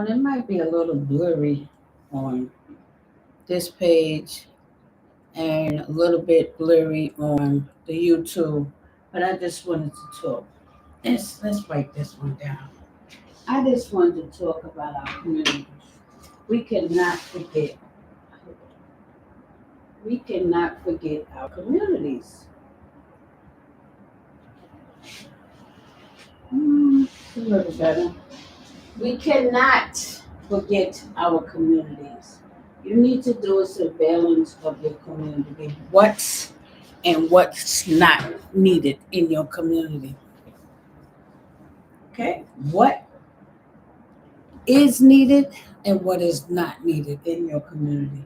And it might be a little blurry on this page and a little bit blurry on the YouTube, but I just wanted to talk. Let's write this one down. I just wanted to talk about our communities. We cannot forget. We cannot forget our communities. A little better. We cannot forget our communities. You need to do a surveillance of your community. What's not needed in your community. Okay? What is needed and what is not needed in your community.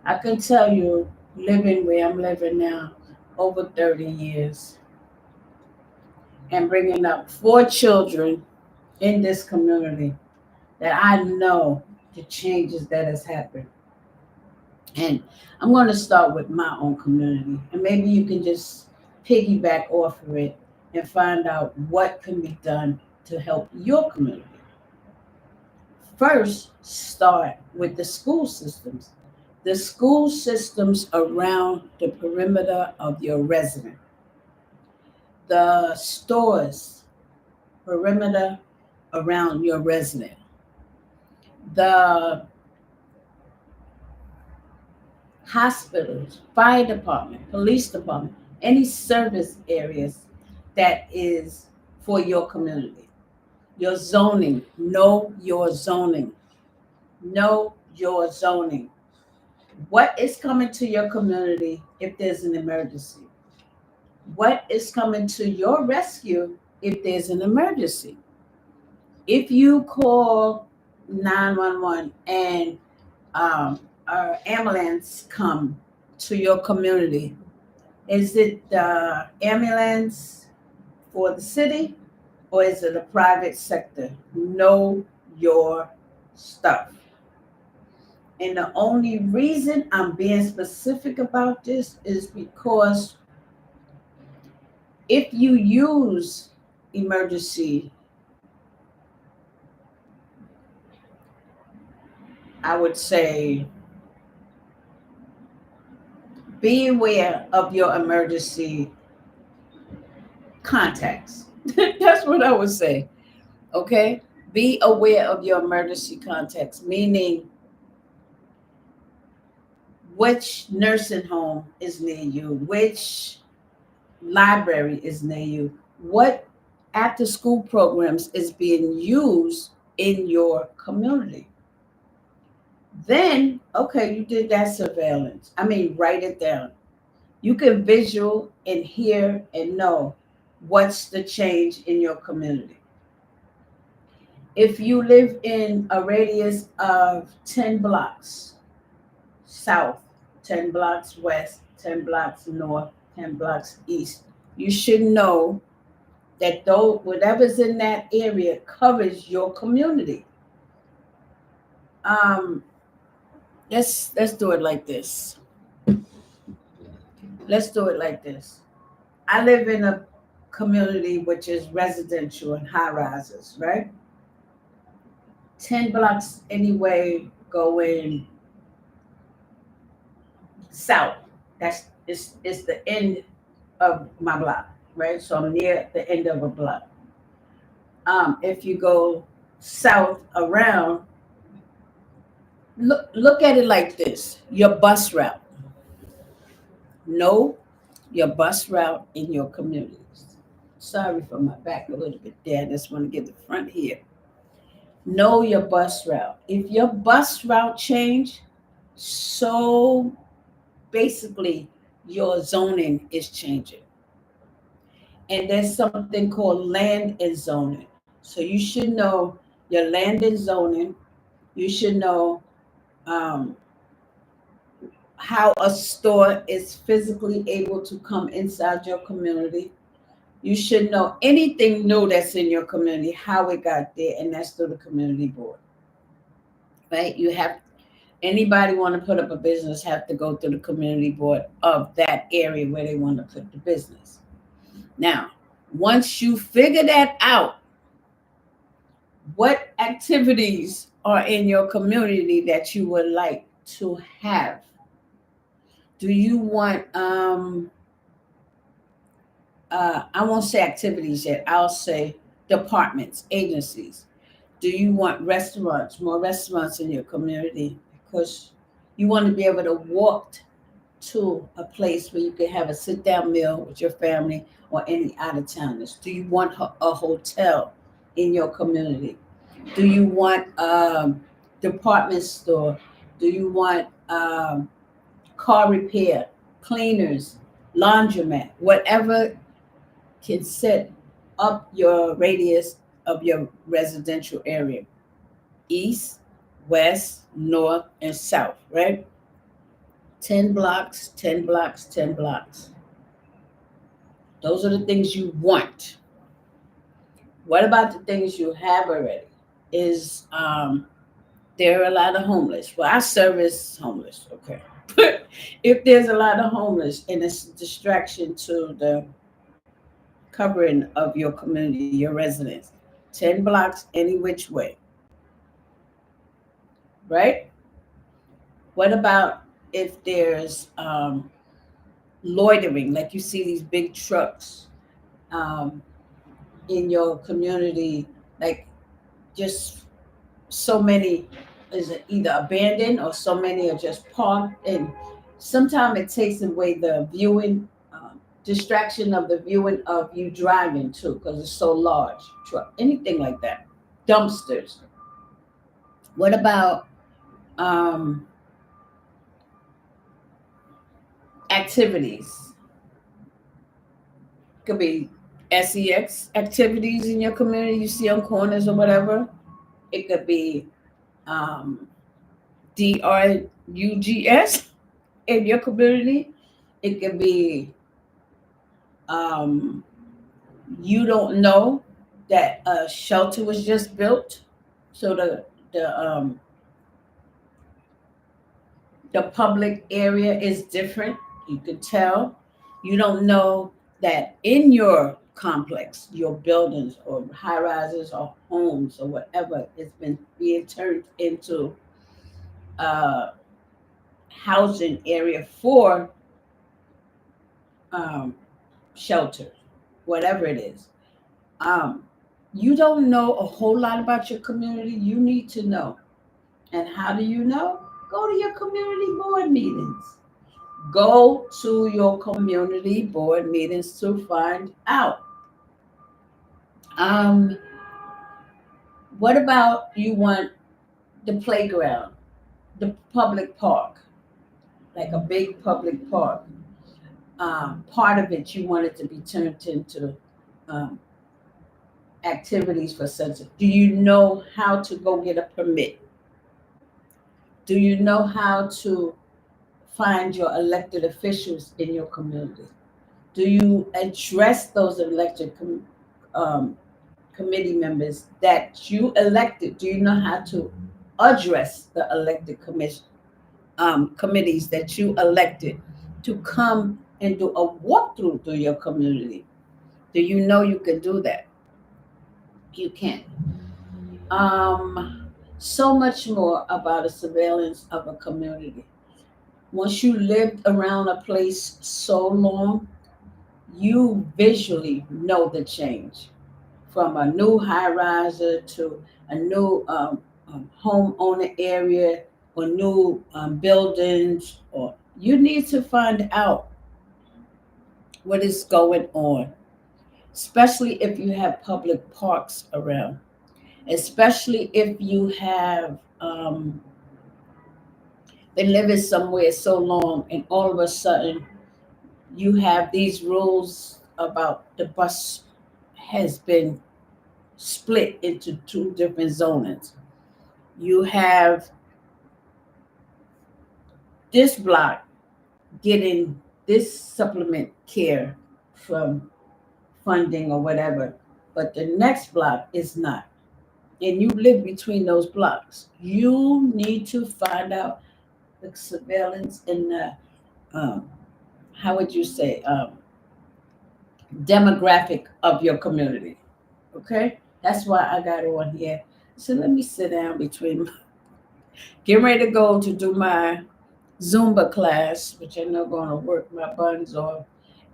I can tell you, living where I'm living now, over 30 years, and bringing up 4 children in this community, that I know the changes that has happened. And I'm going to start with my own community, and maybe you can just piggyback off of it and find out what can be done to help your community. First, start with the school systems. The school systems around the perimeter of your resident. The stores, perimeter around your resident. The hospitals, fire department, police department, any service areas that is for your community. Your zoning, know your zoning. Know your zoning. What is coming to your community if there's an emergency? What is coming to your rescue if there's an emergency? If you call 911 and an ambulance come to your community, is it the ambulance for the city or is it a private sector? Know your stuff. And the only reason I'm being specific about this is because if you use emergency, I would say be aware of your emergency contacts. That's what I would say. Okay? Be aware of your emergency contacts, meaning which nursing home is near you, which library is near you, what after school programs is being used in your community. Then, okay, you did that surveillance. I mean, write it down. You can visual and hear and know what's the change in your community. If you live in a radius of 10 blocks south, 10 blocks west, 10 blocks north, 10 blocks east, you should know that though whatever's in that area covers your community. Let's do it like this. Let's do it like this. I live in a community which is residential and high rises, right? 10 blocks anyway going south. That's it's the end of my block, right? So I'm near the end of a block. If you go south around, look at it like this: your bus route. Know your bus route in your communities. Sorry for my back a little bit there. I just want to get the front here. Know your bus route. If your bus route change, so basically your zoning is changing. And there's something called land and zoning. So you should know your land and zoning. You should know um, how a store is physically able to come inside your community. You should know anything new that's in your community, how it got there, and that's through the community board. Right? You have anybody want to put up a business have to go through the community board of that area where they want to put the business. 'Cause. Now, once you figure that out, What activities are in your community that you would like to have? Do you want I won't say activities yet, I'll say departments, agencies. Do you want restaurants, more restaurants in your community? Because you want to be able to walk to a place where you can have a sit down meal with your family or any out of towners. Do you want a hotel in your community? Do you want department store? Do you want car repair, cleaners, laundromat, whatever can set up your radius of your residential area? East, west, north, and south, right? 10 blocks, 10 blocks, 10 blocks. Those are the things you want. What about the things you have already? Is there are a lot of homeless? Well, I service homeless, okay. But if there's a lot of homeless and it's a distraction to the covering of your community, your residents, 10 blocks any which way, right? What about if there's loitering, like you see these big trucks um, in your community, like just so many is either abandoned or so many are just parked, and sometimes it takes away the viewing distraction of the viewing of you driving too because it's so large truck, anything like that. Dumpsters. What about um, activities? Could be sex activities in your community you see on corners or whatever. It could be um, drugs in your community. It could be um, you don't know that a shelter was just built, so the public area is different. You could tell. You don't know that in your complex, your buildings or high rises or homes or whatever, it's been being turned into a housing area for um, shelter, whatever it is. Um, you don't know a whole lot about your community. You need to know. And how do you know? Go to your community board meetings. Go to your community board meetings to find out. Um, what about you want the playground, the public park, like a big public park? Part of it you want it to be turned into um, activities for such. Do you know how to go get a permit? Do you know how to find your elected officials in your community? Do you address those um, committee members that you elected? Do you know how to address the elected committees that you elected to come and do a walkthrough through your community? Do you know you can do that? You can. So much more about a surveillance of a community. Once you lived around a place so long, you visually know the change from a new high riser to a new homeowner area or new buildings. Or you need to find out what is going on, especially if you have public parks around, especially if you have been living somewhere so long and all of a sudden you have these rules about the bus has been split into two different zonings. You have this block getting this supplement care from funding or whatever, but the next block is not. And you live between those blocks. You need to find out the surveillance and the, um, how would you say, demographic of your community. Okay? That's why I got on here. So let me sit down getting ready to go to do my Zumba class, which I know going to work my buns off.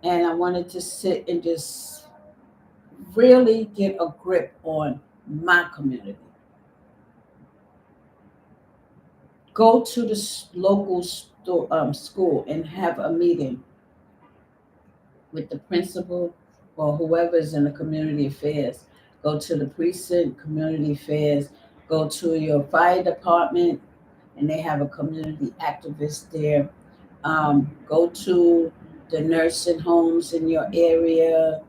And I wanted to sit and just really get a grip on my community. Go to the local school and have a meeting with the principal or whoever's in the community affairs. Go to the precinct, community affairs. Go to your fire department, and they have a community activist there. Go to the nursing homes in your area.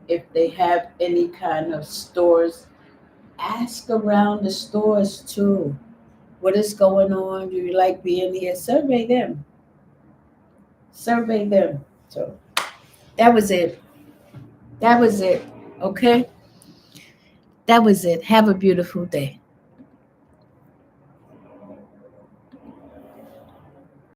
If they have any kind of stores, ask around the stores too. What is going on? Do you like being here? Survey them. Survey them. So that was it. That was it. Okay? That was it. Have a beautiful day.